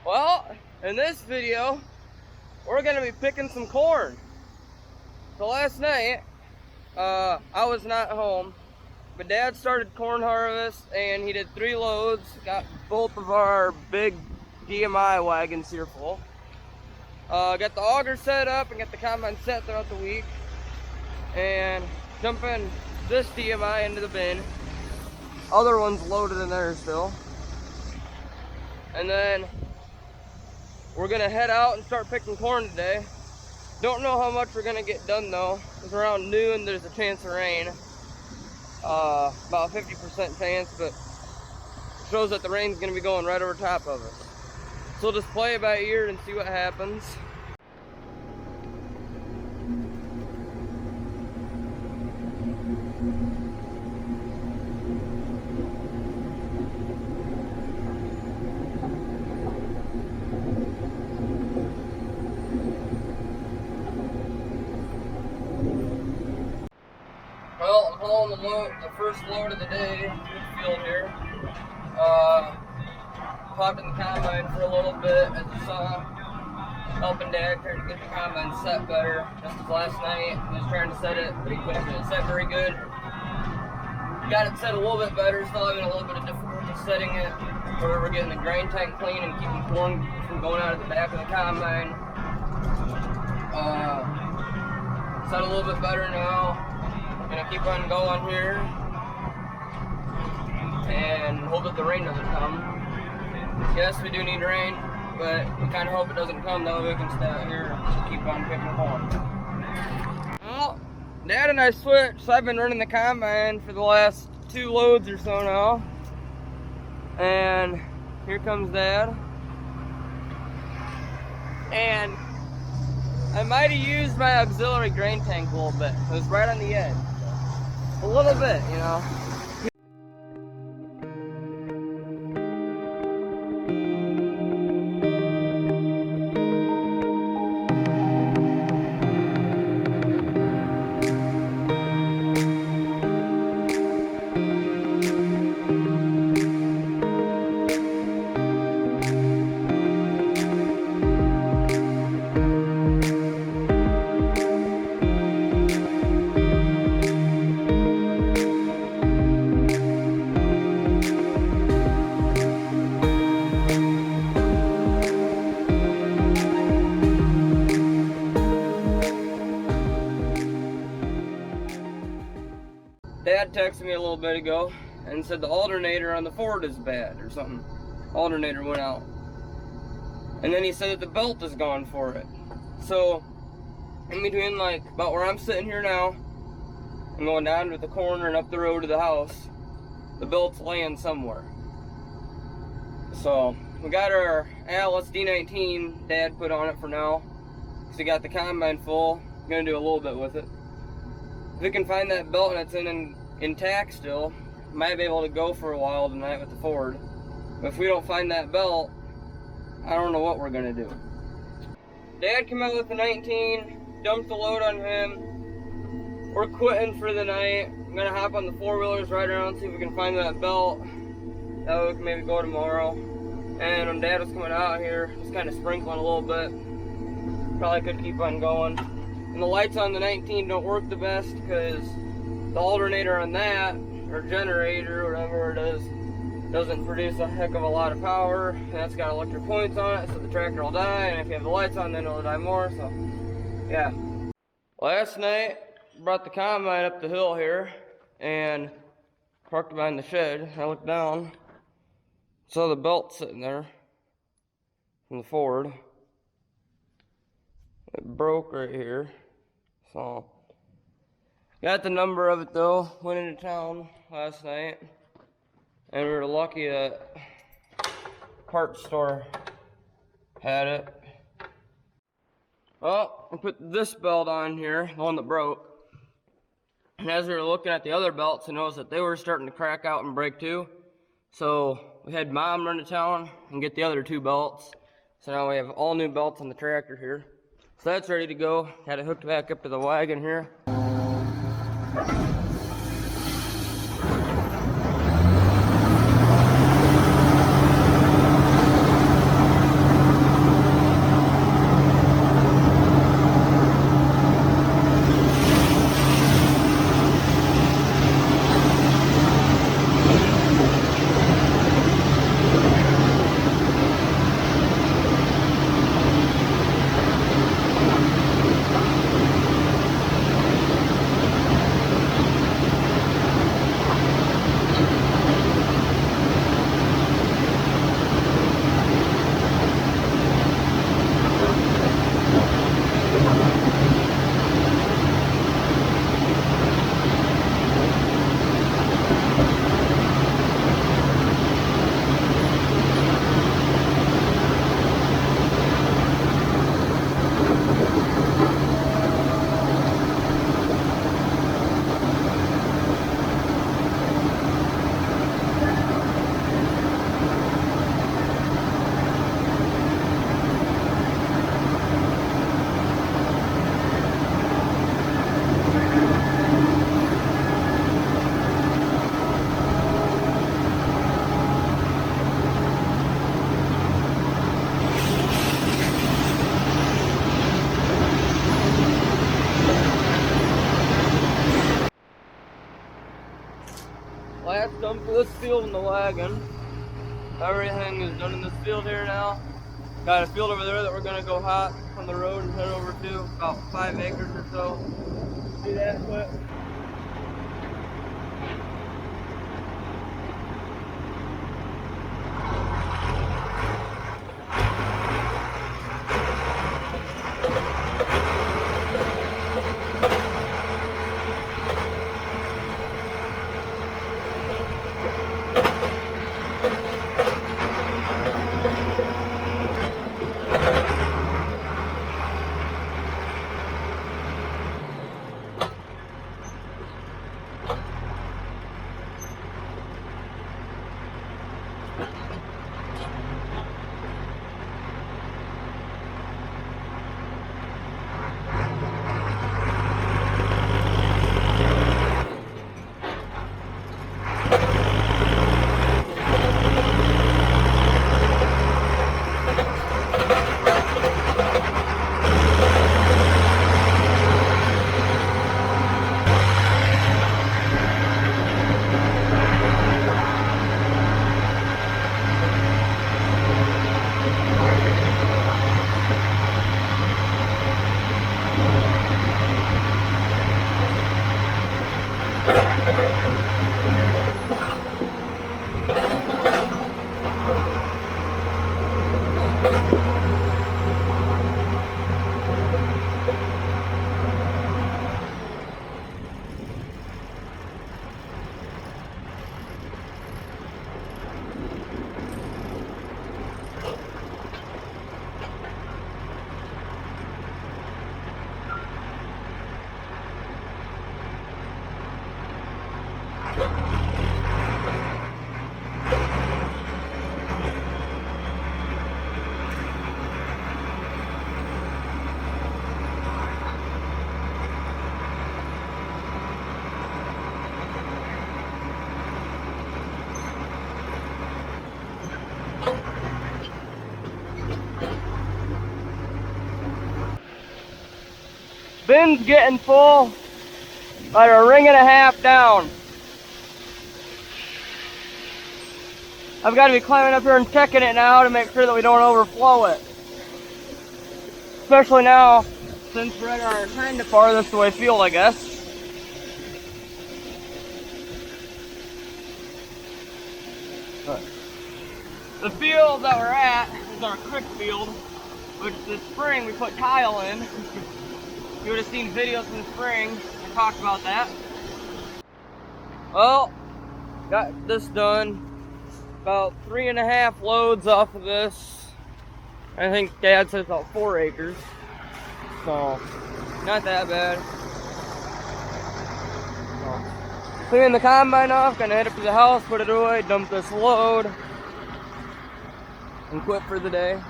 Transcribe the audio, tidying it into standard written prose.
Well, in this video, we're gonna be picking some corn. So last night, I was not home, but Dad started corn harvest and he did 3 loads, got both of our big DMI wagons here full. Got the auger set up and got the combine set throughout the week, and dumping this DMI into the bin. Other one's loaded in there still. And then we're gonna head out and start picking corn today. Don't know how much we're gonna get done though. It's around noon, there's a chance of rain. About 50% chance, but shows that the rain's gonna be going right over top of us. So we'll just play it by ear and see what happens. Well, I'm hauling the first load of the day to the field here. Popped in the combine for a little bit, as you saw, helping Dad trying to get the combine set better. Just as last night, he was trying to set it, but he couldn't get it set very good. Got it set a little bit better, still having a little bit of difficulty setting it, where we're getting the grain tank clean and keeping corn from going out of the back of the combine. Set a little bit better now. Gonna keep on going here and hope that the rain doesn't come. Yes, we do need rain, but we kind of hope it doesn't come, that way we can stay out here and keep on picking corn. Well, Dad and I switched, so I've been running the combine for the last 2 loads or so now. And here comes Dad. And I might have used my auxiliary grain tank a little bit. It was right on the edge. A little bit, you know. Dad texted me a little bit ago and said the alternator on the Ford is bad or something. Alternator went out. And then he said that the belt is gone for it. So, in between like about where I'm sitting here now and going down to the corner and up the road to the house, the belt's laying somewhere. So, we got our Alice D19 Dad put on it for now. So we got the combine full. Gonna do a little bit with it. If we can find that belt and it's intact still, might be able to go for a while tonight with the Ford. But if we don't find that belt, I don't know what we're gonna do. Dad came out with the 19, dumped the load on him. We're quitting for the night. I'm gonna hop on the 4-wheelers, ride around, see if we can find that belt. That way we can maybe go tomorrow. And when Dad was coming out here, just kind of sprinkling a little bit. Probably could keep on going. And the lights on the 19 don't work the best because the alternator on that, or generator, or whatever it is, doesn't produce a heck of a lot of power. And that's got electric points on it, so the tractor will die. And if you have the lights on, then it'll die more. So, yeah. Last night, brought the combine up the hill here and parked behind the shed. I looked down, saw the belt sitting there from the Ford. It broke right here. So, got the number of it though. Went into town last night, and we were lucky that parts store had it. Well, I put this belt on here, the one that broke. And as we were looking at the other belts, I noticed that they were starting to crack out and break too. So we had Mom run to town and get the other 2 belts. So now we have all new belts on the tractor here. So that's ready to go. Had it hooked back up to the wagon here. this field in the wagon. Everything is done in this field here now. Got a field over there that we're gonna go hot on the road and head over to, about 5 acres or so. See that quick? Bin's getting full, about a ring and a half down. I've got to be climbing up here and checking it now to make sure that we don't overflow it. Especially now, since we're at our kind of farthest away field, I guess. But the field that we're at is our creek field, which this spring we put tile in. You would have seen videos in the spring and talked about that. Well, got this done. About 3.5 loads off of this. I think Dad said about 4 acres. So, not that bad. So, cleaning the combine off, gonna head up to the house, put it away, dump this load, and quit for the day.